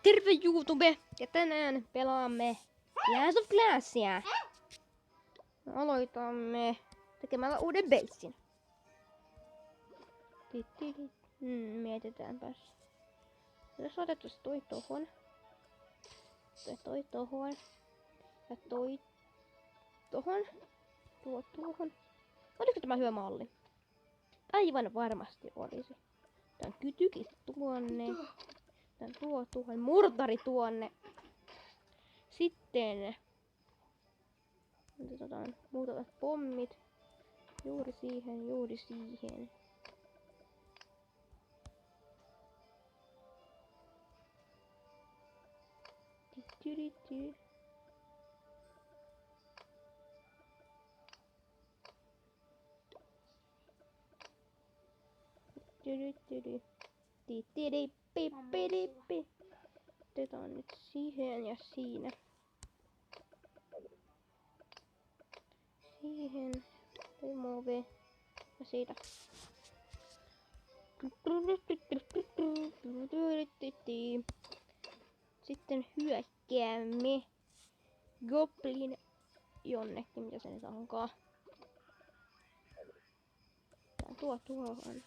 Terve YouTube! Ja tänään pelaamme Clash of Classia. Aloitamme tekemällä uuden basin. Mietitäänpäs. Jos otettaisiin toi tohon. Toi tohon. Ja toi tohon. Tuo tuohon. Olisiko tämä hyvä malli? Aivan varmasti olisi. Tän kytykit tuonne. Tän tuohon. Murtari tuonne. Sitten otetaan muutamat pommit. Juuri siihen, juuri siihen. Otetaan nyt siihen ja siinä. Siihen. Remove. Ja siitä. Sitten hyökkäämme. Goblin jonnekin, mitä se nyt onkaan. Tuohon.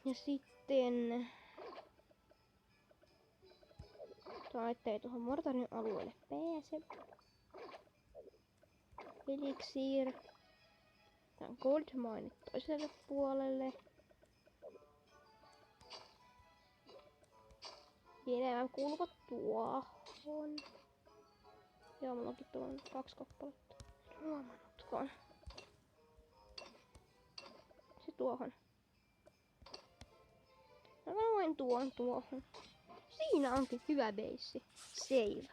Ja sitten ettei tuohon mortarin alueelle pääse. Elixir. Tän gold mine toiselle puolelle. Nämä kuuluvat tuohon. Joo, mulla onkin tuohon 2 kappaletta. Huomannutkaan. Se tuohon. Mä voin tuohon. Siinä onkin hyvä base. Save.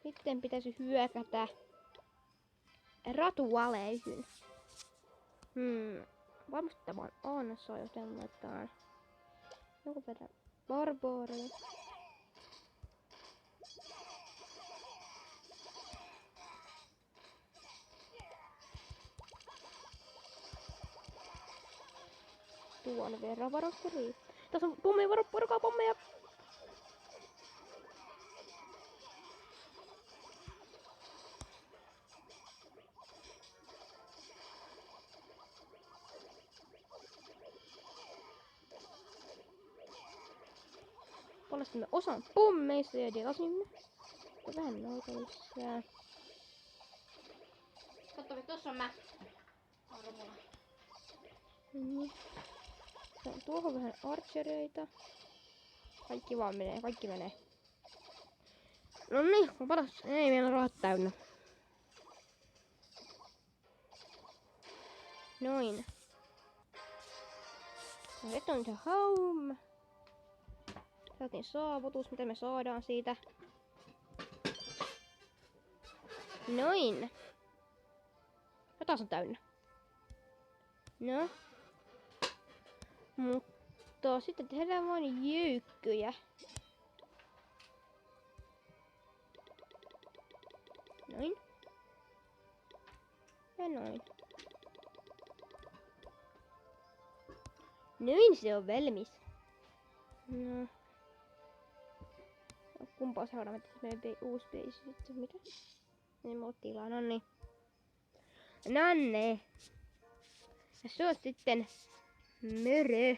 Sitten pitäisi hyökätä ratualeihin. Varmasti tämä on ansa, joten laitetaan joku verran barbaaria. Tuon verran varasti riittää. Tässä on pommeja, purkaa pommeja! Palastimme osan pommeista ja delasimme. Vähän noita lisää. Katso, tuossa on mä. Tuohon vähän archereita. Kaikki menee. No niin, paras. Ei meillä rahat täynnä. Noin. Return to home. Saatiin saavutus, mitä me saadaan siitä. Noin. Ja taas on täynnä. No. Mutta sitten tehdään vain jäykkyjä. Noin. Ja noin. Noin se on valmis. No. Kumpaa seuraava meidän uusi base sitten? Mitä? Niin mulla tilaa, nonni. Nonne. Ja se on sitten mörö.